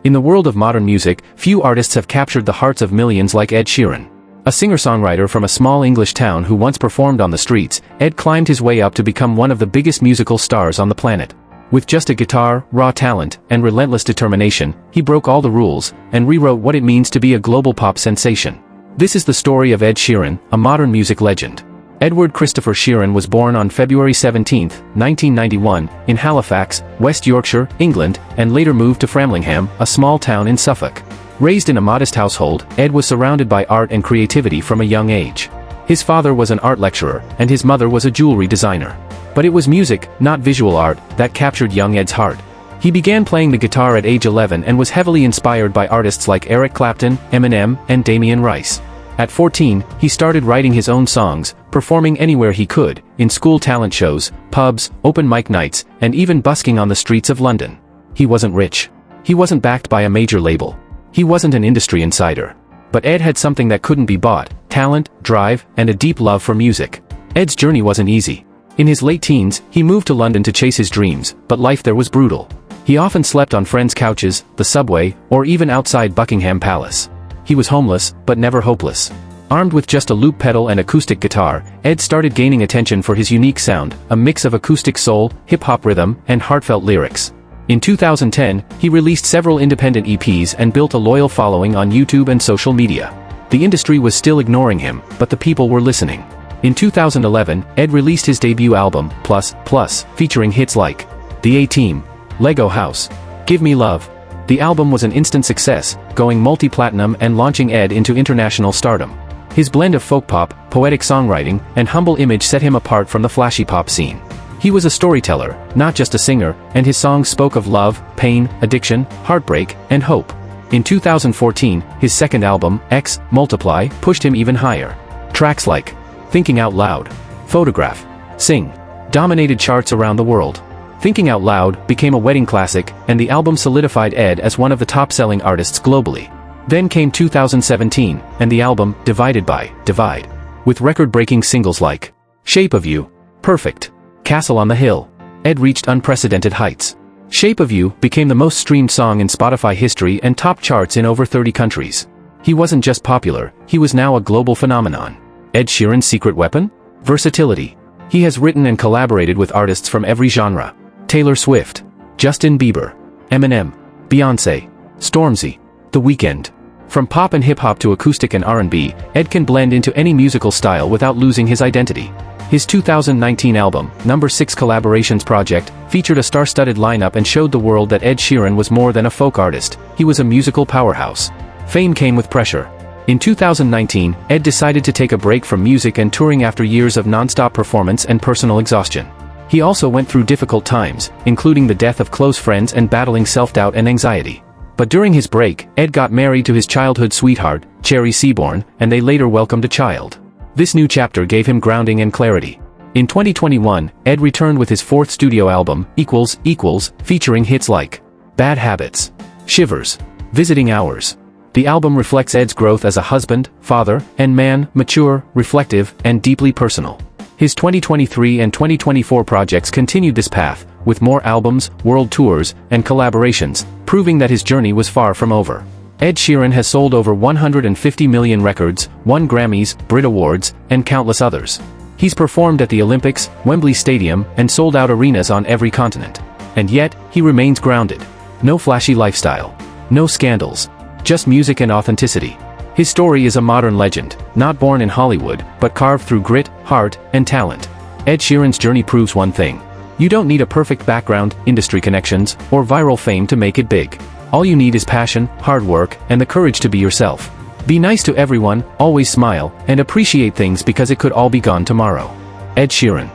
In the world of modern music, few artists have captured the hearts of millions like Ed Sheeran. A singer-songwriter from a small English town who once performed on the streets, Ed climbed his way up to become one of the biggest musical stars on the planet. With just a guitar, raw talent, and relentless determination, he broke all the rules, and rewrote what it means to be a global pop sensation. This is the story of Ed Sheeran, a modern music legend. Edward Christopher Sheeran was born on February 17, 1991, in Halifax, West Yorkshire, England, and later moved to Framlingham, a small town in Suffolk. Raised in a modest household, Ed was surrounded by art and creativity from a young age. His father was an art lecturer, and his mother was a jewelry designer. But it was music, not visual art, that captured young Ed's heart. He began playing the guitar at age 11 and was heavily inspired by artists like Eric Clapton, Eminem, and Damien Rice. At 14, he started writing his own songs, performing anywhere he could, in school talent shows, pubs, open mic nights, and even busking on the streets of London. He wasn't rich. He wasn't backed by a major label. He wasn't an industry insider. But Ed had something that couldn't be bought: talent, drive, and a deep love for music. Ed's journey wasn't easy. In his late teens, he moved to London to chase his dreams, but life there was brutal. He often slept on friends' couches, the subway, or even outside Buckingham Palace. He was homeless, but never hopeless. Armed with just a loop pedal and acoustic guitar, Ed started gaining attention for his unique sound, a mix of acoustic soul, hip-hop rhythm, and heartfelt lyrics. In 2010, he released several independent EPs and built a loyal following on YouTube and social media. The industry was still ignoring him, but the people were listening. In 2011, Ed released his debut album, Plus, featuring hits like The A-Team, Lego House, Give Me Love. The album was an instant success, going multi-platinum and launching Ed into international stardom. His blend of folk pop, poetic songwriting, and humble image set him apart from the flashy pop scene. He was a storyteller, not just a singer, and his songs spoke of love, pain, addiction, heartbreak, and hope. In 2014, his second album, X, Multiply, pushed him even higher. Tracks like Thinking Out Loud, Photograph, Sing, dominated charts around the world. Thinking Out Loud became a wedding classic, and the album solidified Ed as one of the top-selling artists globally. Then came 2017, and the album, Divided by Divide, with record-breaking singles like Shape of You, Perfect, Castle on the Hill. Ed reached unprecedented heights. Shape of You became the most streamed song in Spotify history and topped charts in over 30 countries. He wasn't just popular, he was now a global phenomenon. Ed Sheeran's secret weapon? Versatility. He has written and collaborated with artists from every genre. Taylor Swift, Justin Bieber, Eminem, Beyoncé, Stormzy, The Weeknd. From pop and hip-hop to acoustic and R&B, Ed can blend into any musical style without losing his identity. His 2019 album, No. 6 Collaborations Project, featured a star-studded lineup and showed the world that Ed Sheeran was more than a folk artist, he was a musical powerhouse. Fame came with pressure. In 2019, Ed decided to take a break from music and touring after years of non-stop performance and personal exhaustion. He also went through difficult times, including the death of close friends and battling self-doubt and anxiety. But during his break, Ed got married to his childhood sweetheart, Cherry Seaborn, and they later welcomed a child. This new chapter gave him grounding and clarity. In 2021, Ed returned with his fourth studio album, Equals, featuring hits like Bad Habits, Shivers, Visiting Hours. The album reflects Ed's growth as a husband, father, and man, mature, reflective, and deeply personal. His 2023 and 2024 projects continued this path, with more albums, world tours, and collaborations, proving that his journey was far from over. Ed Sheeran has sold over 150 million records, won Grammys, Brit Awards, and countless others. He's performed at the Olympics, Wembley Stadium, and sold out arenas on every continent. And yet, he remains grounded. No flashy lifestyle. No scandals. Just music and authenticity. His story is a modern legend, not born in Hollywood, but carved through grit, heart, and talent. Ed Sheeran's journey proves one thing. You don't need a perfect background, industry connections, or viral fame to make it big. All you need is passion, hard work, and the courage to be yourself. Be nice to everyone, always smile, and appreciate things because it could all be gone tomorrow. Ed Sheeran.